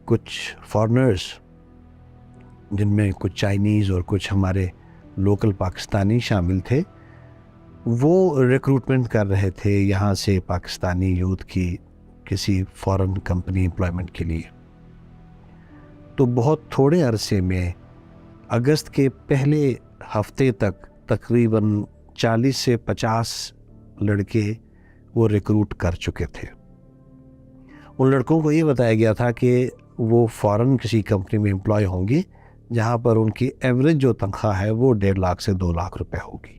کچھ فارنرز جن میں کچھ چائنیز اور کچھ ہمارے لوکل پاکستانی شامل تھے، وہ ریکروٹمنٹ کر رہے تھے یہاں سے پاکستانی یوتھ کی کسی فارن کمپنی امپلائمنٹ کے لیے۔ تو بہت تھوڑے عرصے میں اگست کے پہلے ہفتے تک تقریباً 40 سے 50 لڑکے وہ ریکروٹ کر چکے تھے۔ ان لڑکوں کو یہ بتایا گیا تھا کہ وہ فوراً کسی کمپنی میں امپلائی ہوں گے جہاں پر ان کی ایوریج جو تنخواہ ہے وہ 1.5 لاکھ سے 2 لاکھ روپے ہوگی۔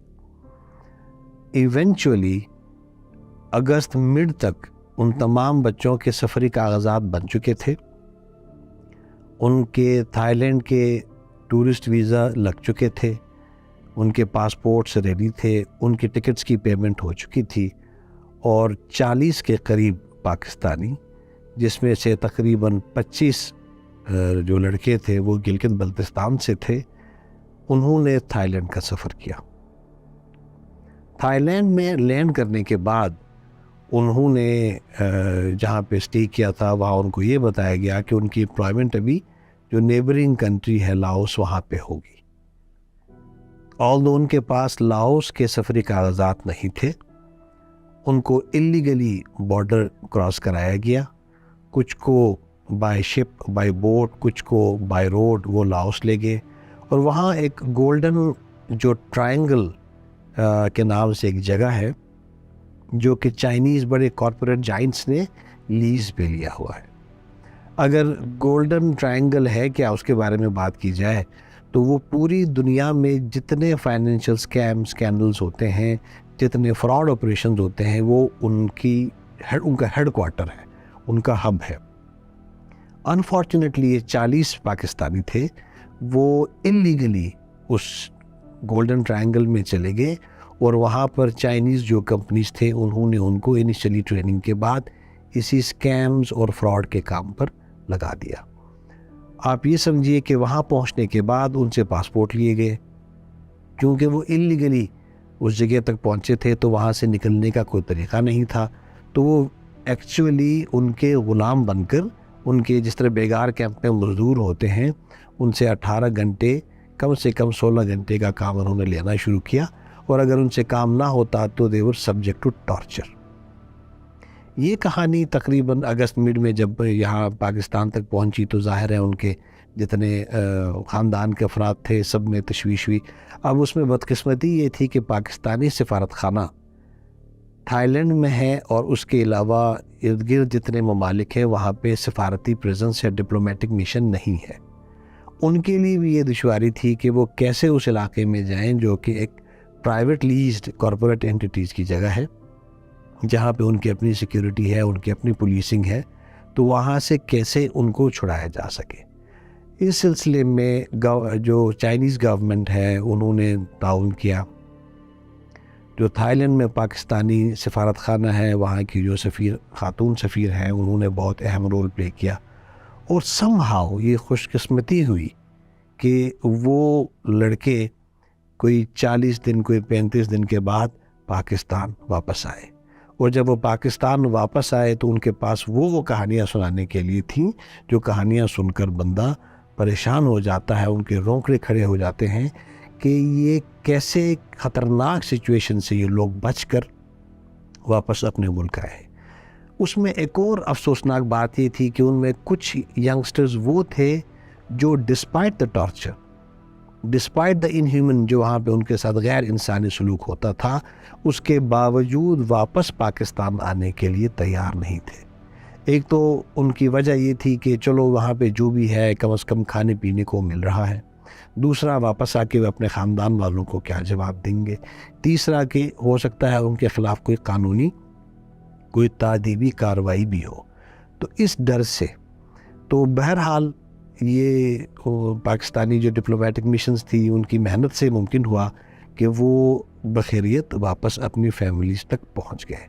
ایونچولی اگست مڈ تک ان تمام بچوں کے سفری کاغذات بن چکے تھے، ان کے تھائی لینڈ کے ٹورسٹ ویزا لگ چکے تھے، ان کے پاسپورٹس ریڈی تھے، ان کی ٹکٹس کی پیمنٹ ہو چکی تھی، اور 40 کے قریب پاکستانی، جس میں سے تقریباً 25 جو لڑکے تھے وہ گلگت بلتستان سے تھے، انہوں نے تھائی لینڈ کا سفر کیا۔ تھائی لینڈ میں لینڈ کرنے کے بعد انہوں نے جہاں پہ اسٹے کیا تھا وہاں ان کو یہ بتایا گیا کہ ان کی امپلائمنٹ ابھی جو نیبرنگ کنٹری ہے لاؤس وہاں پہ ہوگی۔ آلدو ان کے پاس لاؤس کے سفری کاغذات نہیں تھے، ان کو اللیگلی بارڈر کراس کرایا گیا، کچھ کو بائی شپ بائی بوٹ، کچھ کو بائی روڈ وہ لاؤس لے گئے، اور وہاں ایک گولڈن جو ٹرائنگل کے نام سے ایک جگہ ہے جو کہ چائنیز بڑے کارپوریٹ جائنٹس نے لیز پہ لیا ہوا ہے۔ اگر گولڈن ٹرائنگل ہے کیا اس کے بارے میں بات کی جائے تو وہ پوری دنیا میں جتنے فائنینشیل اسکینڈلز ہوتے ہیں، جتنے فراڈ آپریشنز ہوتے ہیں، وہ ان کا ہیڈ کوارٹر ہے، ان کا ہب ہے۔ انفارچونیٹلی یہ 40 پاکستانی تھے، وہ اللیگلی اس گولڈن ٹرائنگل میں چلے گئے، اور وہاں پر چائنیز جو کمپنیز تھے انہوں نے ان کو انیشلی ٹریننگ کے بعد اسی اسکیمز اور فراڈ کے کام پر لگا دیا۔ آپ یہ سمجھیے کہ وہاں پہنچنے کے بعد ان سے پاسپورٹ لیے گئے، کیونکہ وہ اللیگلی اس جگہ تک پہنچے تھے تو وہاں سے نکلنے کا کوئی طریقہ نہیں تھا، تو وہ ایکچولی ان کے غلام بن کر ان کے جس طرح بیگار کیمپ میں مزدور ہوتے ہیں ان سے 18 گھنٹے کم سے کم 16 گھنٹے کا کام انہوں نے لینا شروع کیا، اور اگر ان سے کام نہ ہوتا تو they were subject to torture۔ یہ کہانی تقریباً اگست مڈ میں جب یہاں پاکستان تک پہنچی تو ظاہر ہے ان کے جتنے خاندان کے افراد تھے سب میں تشویش ہوئی۔ اب اس میں بدقسمتی یہ تھی کہ پاکستانی سفارت خانہ تھائی لینڈ میں ہے، اور اس کے علاوہ ارد گرد جتنے ممالک ہیں وہاں پہ سفارتی پریزنس یا ڈپلومیٹک مشن نہیں ہے۔ ان کے لیے بھی یہ دشواری تھی کہ وہ کیسے اس علاقے میں جائیں جو کہ ایک پرائیویٹ لیزڈ کارپوریٹ اینٹیٹیز کی جگہ ہے، جہاں پہ ان کی اپنی سیکیورٹی ہے، ان کی اپنی پولیسنگ ہے، تو وہاں سے کیسے ان کو چھڑایا جا سکے۔ اس سلسلے میں جو چائنیز گورنمنٹ ہے انہوں نے تعاون کیا، جو تھائی لینڈ میں پاکستانی سفارت خانہ ہے وہاں کی جو خاتون سفیر ہیں انہوں نے بہت اہم رول پلے کیا، اور سم ہاؤ یہ خوش قسمتی ہوئی کہ وہ لڑکے کوئی 40 دن کوئی 35 دن کے بعد پاکستان واپس آئے، اور جب وہ پاکستان واپس آئے تو ان کے پاس وہ کہانیاں سنانے کے لیے تھیں جو کہانیاں سن کر بندہ پریشان ہو جاتا ہے، ان کے رونگٹے کھڑے ہو جاتے ہیں کہ یہ کیسے خطرناک سچویشن سے یہ لوگ بچ کر واپس اپنے ملک آئے۔ اس میں ایک اور افسوسناک بات یہ تھی کہ ان میں کچھ ینگسٹرز وہ تھے جو despite the torture, despite the انہیومن جو وہاں پہ ان کے ساتھ غیر انسانی سلوک ہوتا تھا، اس کے باوجود واپس پاکستان آنے کے لیے تیار نہیں تھے۔ ایک تو ان کی وجہ یہ تھی کہ چلو وہاں پہ جو بھی ہے کم از کم کھانے پینے کو مل رہا ہے، دوسرا واپس آ کے وہ اپنے خاندان والوں کو کیا جواب دیں گے، تیسرا کہ ہو سکتا ہے ان کے خلاف کوئی قانونی کوئی تعدیبی کارروائی بھی ہو، تو اس ڈر سے تو بہرحال یہ پاکستانی جو ڈپلومیٹک مشنز تھی ان کی محنت سے ممکن ہوا کہ وہ بخیریت واپس اپنی فیملیز تک پہنچ گئے۔